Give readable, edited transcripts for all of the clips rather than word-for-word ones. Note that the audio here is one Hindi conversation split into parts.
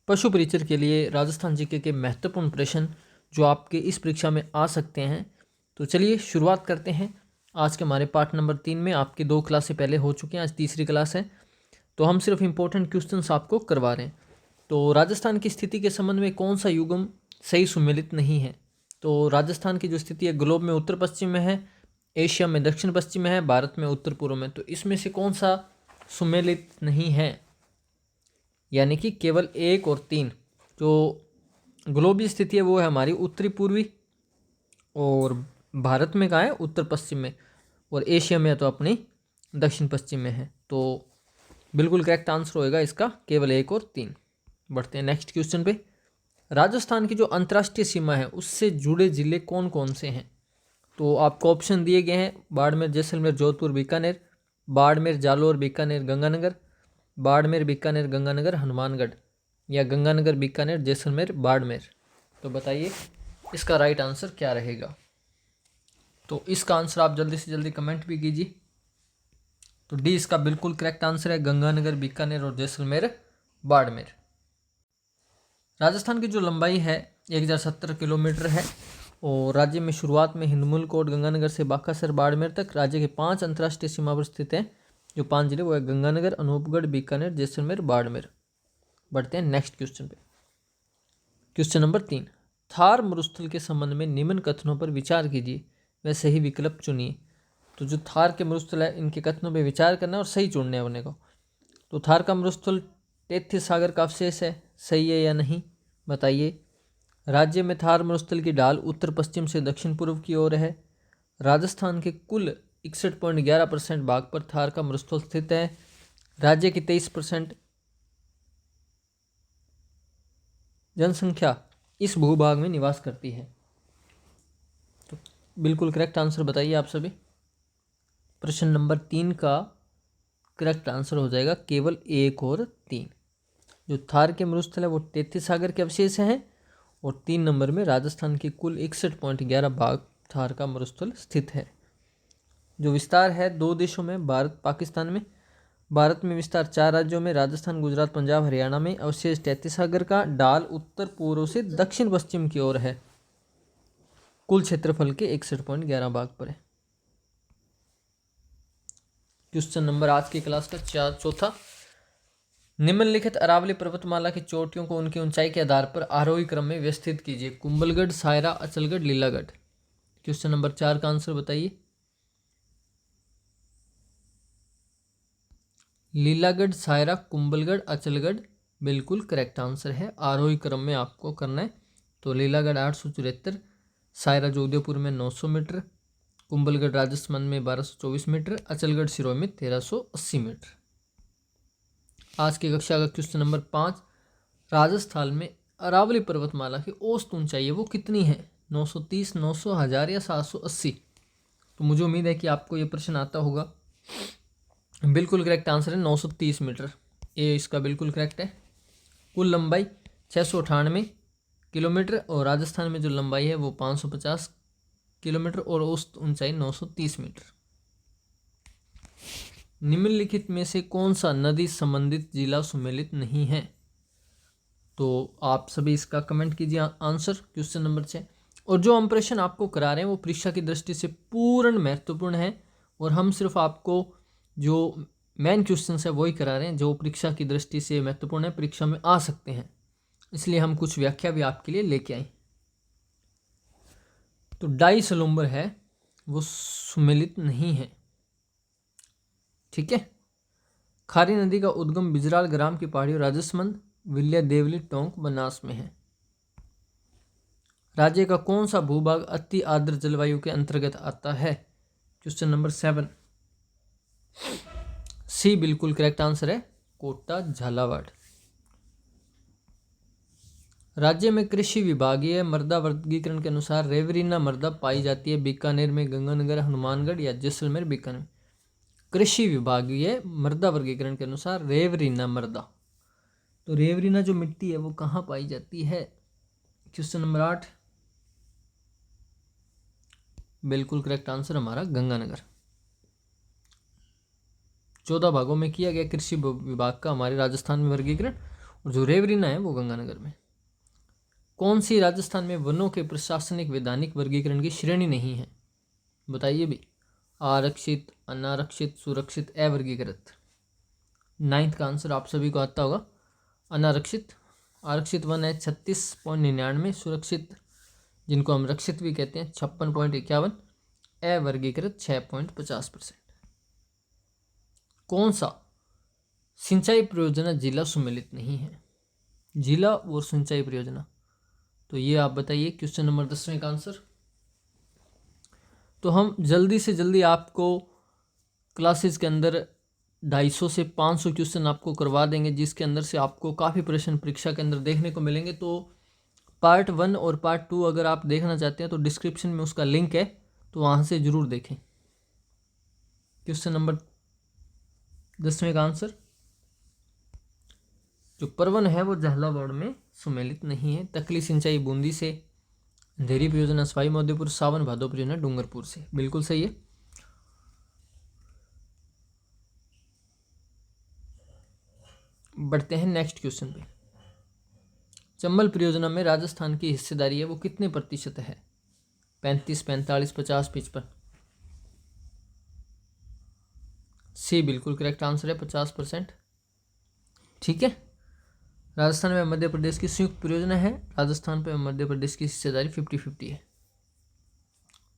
पशु परिचर के लिए राजस्थान जीके के महत्वपूर्ण प्रश्न जो आपके इस परीक्षा में आ सकते हैं। तो चलिए शुरुआत करते हैं। आज के हमारे पार्ट नंबर 3 में आपकी 2 क्लासें पहले हो चुकी हैं, आज तीसरी क्लास है, तो हम सिर्फ इंपॉर्टेंट क्वेश्चंस आपको करवा रहे हैं। तो राजस्थान की स्थिति के संबंध में कौन सा युग्म सही सुमेलित नहीं है? तो राजस्थान की जो स्थिति है ग्लोब में उत्तर पश्चिम में है, एशिया में दक्षिण पश्चिम में है, भारत में उत्तर पूर्व में। तो इसमें से कौन सा सुमेलित नहीं है? यानी कि केवल 1 और 3 जो ग्लोबल स्थिति है वो है हमारी उत्तरी पूर्वी, और भारत में कहाँ है? उत्तर पश्चिम में, और एशिया में तो अपनी दक्षिण पश्चिम में है। तो बिल्कुल करेक्ट आंसर होएगा इसका केवल 1 और 3। बढ़ते हैं नेक्स्ट क्वेश्चन पे। राजस्थान की जो अंतर्राष्ट्रीय सीमा है उससे जुड़े जिले कौन कौन से हैं? तो आपको ऑप्शन दिए गए हैं: बाड़मेर, जैसलमेर, जोधपुर, बीकानेर, बाड़मेर, जालोर, बीकानेर, गंगानगर, बाड़मेर, बीकानेर, गंगानगर, हनुमानगढ़, या गंगानगर, बीकानेर, जैसलमेर, बाड़मेर। तो बताइए इसका राइट आंसर क्या रहेगा? तो इसका आंसर आप जल्दी से जल्दी कमेंट भी कीजिए। तो डी इसका बिल्कुल करेक्ट आंसर है, गंगानगर, बीकानेर और जैसलमेर, बाड़मेर। राजस्थान की जो लंबाई है 1070 किलोमीटर है, और राज्य में शुरुआत में हिंदमुल कोट, गंगानगर से बाकासर, बाड़मेर तक राज्य के 5 अंतर्राष्ट्रीय सीमा पर स्थित हैं। जो 5 जिले वो है गंगानगर, अनूपगढ़, बीकानेर, जैसलमेर, बाड़मेर। बढ़ते हैं नेक्स्ट क्वेश्चन पे। क्वेश्चन नंबर 3, थार मरुस्थल के संबंध में निम्न कथनों पर विचार कीजिए वह सही विकल्प चुनिए। तो जो थार के मरुस्थल है इनके कथनों पर विचार करना और सही चुनने हैं अपने को। तो थार का मरुस्थल तेथिस सागर का अवशेष है, सही है या नहीं बताइए। राज्य में थार मरुस्थल की ढाल उत्तर पश्चिम से दक्षिण पूर्व की ओर है। राजस्थान के कुल 61.11% भाग पर थार का मरुस्थल स्थित है। राज्य की 23% जनसंख्या इस भूभाग में निवास करती है। तो बिल्कुल करेक्ट आंसर बताइए आप सभी। प्रश्न नंबर 3 का करेक्ट आंसर हो जाएगा केवल 1 और 3। जो थार के मरुस्थल है वो तेथिस सागर के अवशेष हैं, और 3 नंबर में राजस्थान के कुल 61.11 भाग थार का मरुस्थल स्थित है। जो विस्तार है 2 देशों में, भारत पाकिस्तान में। भारत में विस्तार 4 राज्यों में, राजस्थान, गुजरात, पंजाब, हरियाणा में। अवशेष तेथिस सागर का, ढाल उत्तर पूर्व से दक्षिण पश्चिम की ओर है। कुल क्षेत्रफल के 61.11 भाग पर है। क्वेश्चन नंबर आज की क्लास का चौथा, निम्नलिखित अरावली पर्वतमाला की चोटियों को उनकी ऊंचाई के आधार पर आरोही क्रम में व्यवस्थित कीजिए। कुंभलगढ़, सायरा, अचलगढ़, लीलागढ़। क्वेश्चन नंबर 4 का आंसर बताइए। लीलागढ़, सायरा, कुंभलगढ़, अचलगढ़ बिल्कुल करेक्ट आंसर है। आरोही क्रम में आपको करना है। तो लीलागढ़ 874, सायरा जो उदयपुर में 900 मीटर, कुंभलगढ़ राजस्थान में 1224 मीटर, अचलगढ़ सिरोही में 1380 मीटर। आज की कक्षा का क्वेश्चन नंबर 5, राजस्थान में अरावली पर्वतमाला की औसत ऊंचाई है वो कितनी है? 930, 900, 1000 या 780? तो मुझे उम्मीद है कि आपको ये प्रश्न आता होगा। बिल्कुल करेक्ट आंसर है 930 मीटर, ये इसका बिल्कुल करेक्ट है। कुल लंबाई 698 किलोमीटर, और राजस्थान में जो लंबाई है वो 550 किलोमीटर, और औसत ऊंचाई 930 मीटर। निम्नलिखित में से कौन सा नदी संबंधित जिला सुमेलित नहीं है? तो आप सभी इसका कमेंट कीजिए आंसर क्वेश्चन नंबर 6। और जो हम प्रश्न आपको करा रहे हैं वो परीक्षा की दृष्टि से पूर्ण महत्वपूर्ण है, और हम सिर्फ आपको जो मेन क्वेश्चन है वही करा रहे हैं जो परीक्षा की दृष्टि से महत्वपूर्ण है, परीक्षा में आ सकते हैं, इसलिए हम कुछ व्याख्या भी आपके लिए लेके आए। तो डाई सलूम्बर है वो सुमेलित नहीं है, ठीक है। खारी नदी का उद्गम बिजराल ग्राम की पहाड़ियों राजस्थान, विल्य देवली, टोंक, बनास में है। राज्य का कौन सा भूभाग अति आर्द्र जलवायु के अंतर्गत आता है? क्वेश्चन नंबर 7, सी बिल्कुल करेक्ट आंसर है, कोटा झालावाड़। राज्य में कृषि विभागीय मृदा वर्गीकरण के अनुसार रेवरीना मृदा पाई जाती है बीकानेर में, गंगानगर, हनुमानगढ़ या जैसलमेर, बीकानेर। कृषि विभागीय मृदा वर्गीकरण के अनुसार रेवरीना मृदा, तो रेवरीना जो मिट्टी है वो कहाँ पाई जाती है? क्वेश्चन नंबर 8, बिल्कुल करेक्ट आंसर हमारा गंगानगर। 14 भागों में किया गया कृषि विभाग का हमारे राजस्थान में वर्गीकरण, और जो रेवरीना है वो गंगानगर में। कौन सी राजस्थान में वनों के प्रशासनिक वैधानिक वर्गीकरण की श्रेणी नहीं है? बताइए भी। आरक्षित, अनारक्षित, सुरक्षित, अवर्गीकृत। 9th का आंसर आप सभी को आता होगा, अनारक्षित। आरक्षित वन है 36.99, सुरक्षित जिनको हम रक्षित भी कहते हैं 56.51, अवर्गीकृत 6.50%। कौन सा सिंचाई परियोजना जिला सम्मिलित नहीं है? जिला और सिंचाई परियोजना, तो ये आप बताइए क्वेश्चन नंबर 10वें का आंसर। तो हम जल्दी से जल्दी आपको क्लासेस के अंदर 250 से 500 क्वेश्चन आपको करवा देंगे, जिसके अंदर से आपको काफ़ी प्रश्न परीक्षा के अंदर देखने को मिलेंगे। तो पार्ट 1 और पार्ट 2 अगर आप देखना चाहते हैं तो डिस्क्रिप्शन में उसका लिंक है, तो वहाँ से ज़रूर देखें। क्वेश्चन नंबर 10वें का आंसर, जो परवन है वो झालावाड़ में सम्मिलित नहीं है। तकली सिंचाई बूंदी से, अंधेरी परियोजना सवाई माधोपुर, सावन भादो परियोजना डूंगरपुर से। बिल्कुल सही है। बढ़ते हैं नेक्स्ट क्वेश्चन पे। चंबल परियोजना में राजस्थान की हिस्सेदारी है वो कितने प्रतिशत है? 35, 45, 50, 55। सी बिल्कुल करेक्ट आंसर है, 50%। ठीक है। राजस्थान में मध्य प्रदेश की संयुक्त परियोजना है, राजस्थान पे मध्य प्रदेश की हिस्सेदारी 50-50 है।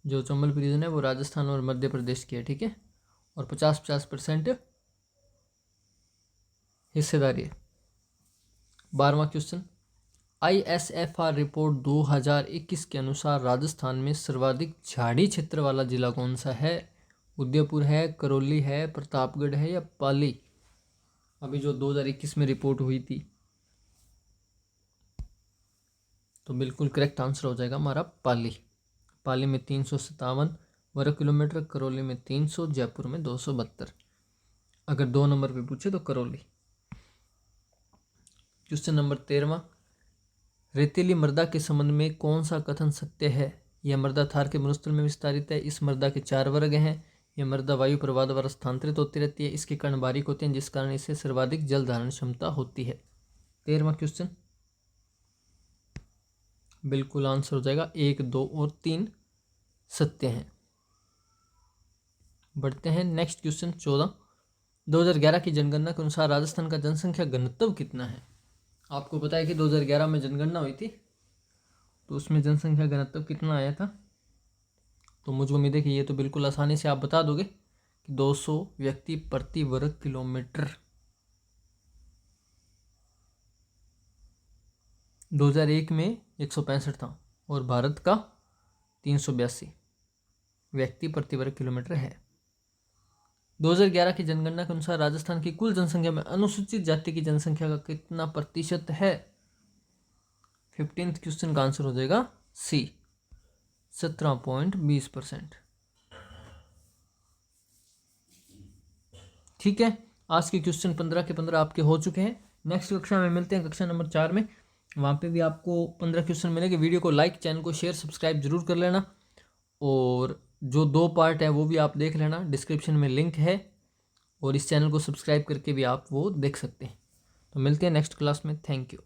जो चंबल परियोजना है वो राजस्थान और मध्य प्रदेश की है। ठीक है, और 50-50% हिस्सेदारी है। 12वां क्वेश्चन, ISFR रिपोर्ट 2021 के अनुसार राजस्थान में सर्वाधिक झाड़ी क्षेत्र वाला जिला कौन सा है? उदयपुर है, करौली है, प्रतापगढ़ है या पाली? अभी जो 2021 में रिपोर्ट हुई थी, तो बिल्कुल करेक्ट आंसर हो जाएगा हमारा पाली। पाली में 357 वर्ग किलोमीटर, करौली में 300, जयपुर में 272। अगर 2 नंबर पे पूछे तो करौली। क्वेश्चन नंबर 13वां, रेतीली मृदा के संबंध में कौन सा कथन सत्य है? यह मृदा थार के मरुस्थल में विस्तारित है, इस मृदा के 4 वर्ग हैं, यह मृदा वायु प्रवाह द्वारा स्थानांतरित होती रहती है, इसके कण बारीक होते हैं जिस कारण इसे सर्वाधिक जल धारण क्षमता होती है। 13वां क्वेश्चन बिल्कुल आंसर हो जाएगा 1, 2 और 3 सत्य हैं। बढ़ते हैं नेक्स्ट क्वेश्चन 14। 2011 की जनगणना के अनुसार राजस्थान का जनसंख्या घनत्व कितना है? आपको पता है कि 2011 में जनगणना हुई थी, तो उसमें जनसंख्या घनत्व कितना आया था? तो मुझे उम्मीद है कि ये तो बिल्कुल आसानी से आप बता दोगे कि 200 व्यक्ति प्रति वर्ग किलोमीटर। 2001 में 165 था और भारत का 382 व्यक्ति प्रति वर्ग किलोमीटर है। 2011 की जनगणना के अनुसार राजस्थान की कुल जनसंख्या में अनुसूचित जाति की जनसंख्या का कितना प्रतिशत है? 15th क्वेश्चन का आंसर हो जाएगा सी, 17.20%। ठीक है, आज के क्वेश्चन 15 के 15 आपके हो चुके हैं। नेक्स्ट कक्षा में मिलते हैं, कक्षा नंबर 4 में। वहाँ पे भी आपको 15 क्वेश्चन मिलेंगे। वीडियो को लाइक, चैनल को शेयर, सब्सक्राइब जरूर कर लेना, और जो 2 पार्ट है वो भी आप देख लेना, डिस्क्रिप्शन में लिंक है, और इस चैनल को सब्सक्राइब करके भी आप वो देख सकते हैं। तो मिलते हैं नेक्स्ट क्लास में। Thank you.